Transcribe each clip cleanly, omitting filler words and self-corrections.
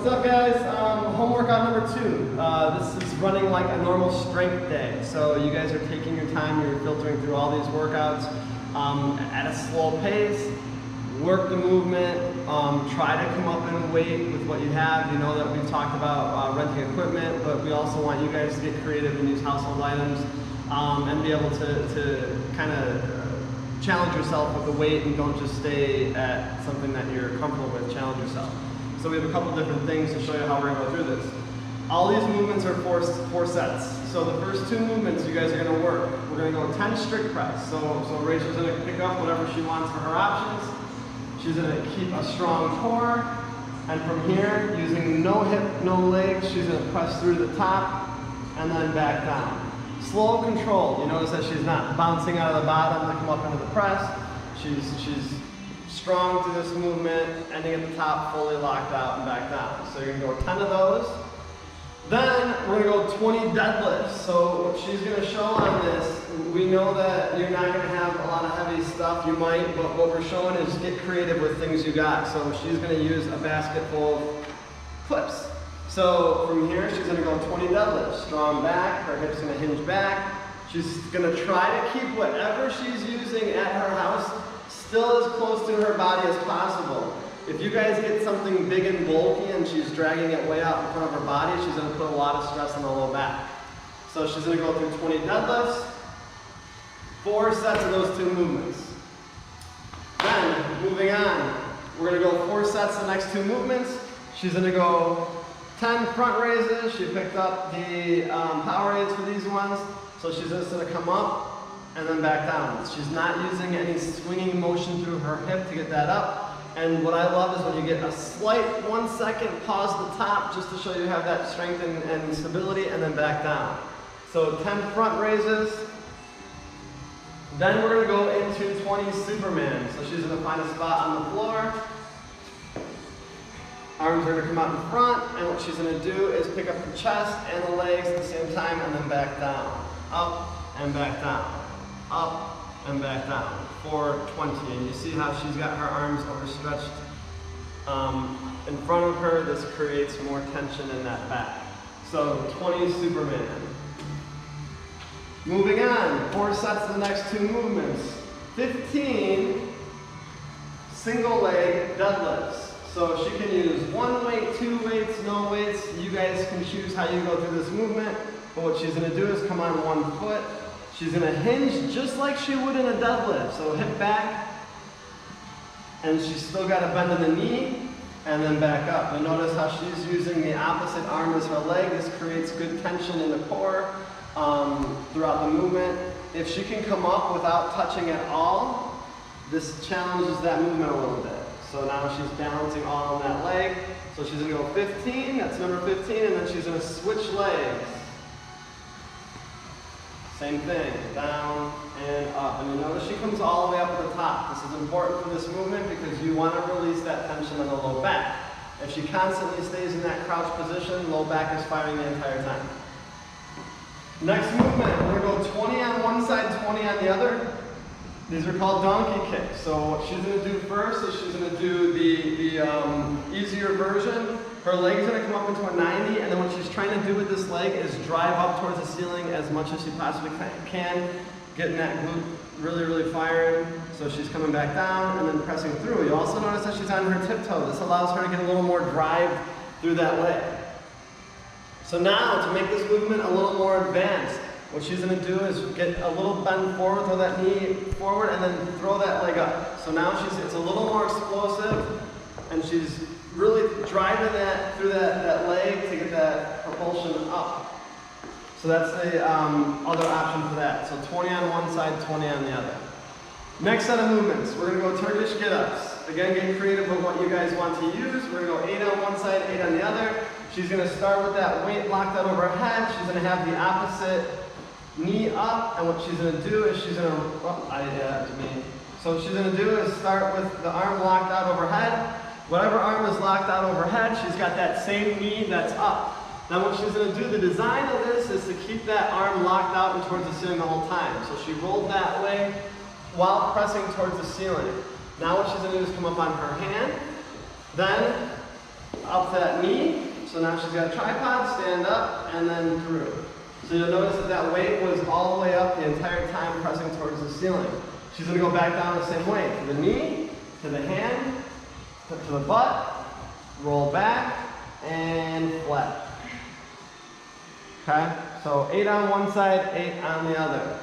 What's up, guys? Home workout number 2. This is running like a normal strength day. So you guys are taking your time, you're filtering through all these workouts at a slow pace. Work the movement, try to come up in weight with what you have. You know that we've talked about renting equipment, but we also want you guys to get creative and use household items and be able to kind of challenge yourself with the weight and don't just stay at something that you're comfortable with. Challenge yourself. So we have a couple different things to show you how we're going to go through this. All these movements are four sets. So the first 2 movements you guys are going to work. We're going to go 10 strict press. So Rachel's going to pick up whatever she wants for her options. She's going to keep a strong core. And from here, using no hip, no legs, she's going to press through to the top and then back down. Slow control. You notice that she's not bouncing out of the bottom to come up into the press. She's strong through this movement, ending at the top, fully locked out and back down. So you're going to go 10 of those. Then we're going to go 20 deadlifts. So what she's going to show on this, we know that you're not going to have a lot of heavy stuff. You might, but what we're showing is get creative with things you got. So she's going to use a basket full of clips. So from here, she's going to go 20 deadlifts. Strong back, her hips going to hinge back. She's going to try to keep whatever she's using at her house still as close to her body as possible. If you guys get something big and bulky and she's dragging it way out in front of her body, she's going to put a lot of stress on the low back. So she's going to go through 20 deadlifts, 4 sets of those 2 movements. Then, moving on, we're going to go 4 sets of the next 2 movements. She's going to go 10 front raises. She picked up the power aids for these ones. So she's just going to come up and then back down. She's not using any swinging motion through her hip to get that up. And what I love is when you get a slight 1 second pause at the top just to show you have that strength and stability, and then back down. So 10 front raises. Then we're going to go into 20 Superman. So she's going to find a spot on the floor. Arms are going to come out in front, and what she's going to do is pick up the chest and the legs at the same time and then back down. Up and back down. Up and back down for 20. And you see how she's got her arms overstretched in front of her. This creates more tension in that back. So 20 Superman. Moving on, 4 sets of the next 2 movements. 15 single leg deadlifts. So she can use 1 weight, 2 weights, no weights. You guys can choose how you go through this movement. But what she's going to do is come on 1 foot. She's going to hinge just like she would in a deadlift. So hip back, and she's still got a bend in the knee, and then back up. And notice how she's using the opposite arm as her leg. This creates good tension in the core throughout the movement. If she can come up without touching at all, this challenges that movement a little bit. So now she's balancing all on that leg. So she's going to go 15, that's number 15, and then she's going to switch legs. Same thing, down and up. And you notice she comes all the way up to the top. This is important for this movement because you want to release that tension on the low back. If she constantly stays in that crouch position, low back is firing the entire time. Next movement, we're going to go 20 on one side, 20 on the other. These are called donkey kicks. So what she's going to do first is she's going to do the easier version. Her leg's going to come up into a 90, and then what she's trying to do with this leg is drive up towards the ceiling as much as she possibly can, getting that glute really, really firing. So she's coming back down and then pressing through. You also notice that she's on her tiptoe. This allows her to get a little more drive through that leg. So now, to make this movement a little more advanced, what she's going to do is get a little bend forward, throw that knee forward, and then throw that leg up. So now it's a little more explosive, and she's really driving that through that leg to get that propulsion up. So that's the other option for that. So 20 on one side, 20 on the other. Next set of movements, we're going to go Turkish get-ups. Again, get creative with what you guys want to use. We're going to go 8 on one side, 8 on the other. She's going to start with that weight locked out over her head. She's going to have the opposite knee up, and what she's going to do is she's going to, so she's going to do is start with the arm locked out overhead. Whatever arm is locked out overhead, she's got that same knee that's up. Now what she's going to do, the design of this is to keep that arm locked out and towards the ceiling the whole time. So she rolled that way while pressing towards the ceiling. Now what she's going to do is come up on her hand, then up to that knee. So now she's got a tripod, stand up, and then through. So you'll notice that that weight was all the way up the entire time pressing towards the ceiling. She's gonna go back down the same way, to the knee, to the hand, to the butt, roll back, and flat. Okay, so 8 on one side, 8 on the other.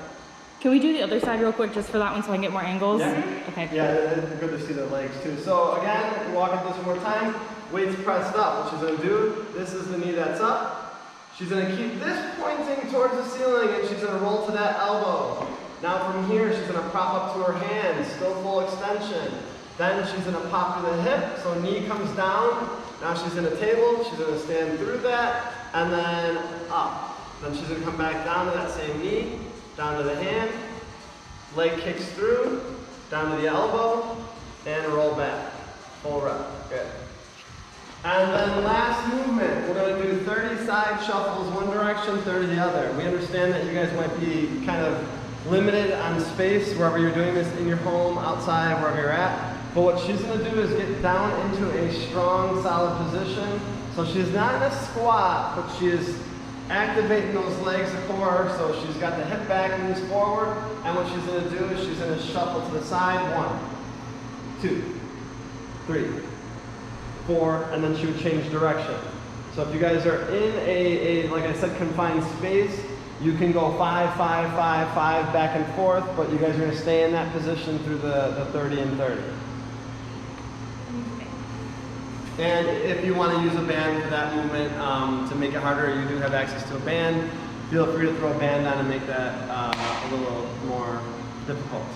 Can we do the other side real quick just for that one so I can get more angles? Yeah. Okay. Yeah, it's good to see the legs too. So again, walk it this one more time. Weights pressed up. What she's gonna do, this is the knee that's up. She's gonna keep this pointing towards the ceiling and she's gonna roll to that elbow. Now from here, she's gonna prop up to her hands, still full extension. Then she's gonna pop to the hip, so knee comes down. Now she's in a table, she's gonna stand through that, and then up. Then she's gonna come back down to that same knee, down to the hand, leg kicks through, down to the elbow, and roll back. Full rep, good. And then last movement, we're gonna do 30 side shuffles one direction, 30 the other. We understand that you guys might be kind of limited on space wherever you're doing this, in your home, outside, wherever you're at. But what she's gonna do is get down into a strong, solid position. So she's not in a squat, but she is activating those legs, the core, so she's got the hip back, knees forward, and what she's gonna do is she's gonna shuffle to the side, 1, 2, 3, 4, and then she would change direction. So if you guys are in a like I said, confined space, you can go 5, 5, 5, 5, back and forth, but you guys are gonna stay in that position through the 30 and 30. And if you want to use a band for that movement to make it harder, you do have access to a band. Feel free to throw a band on and make that a little more difficult.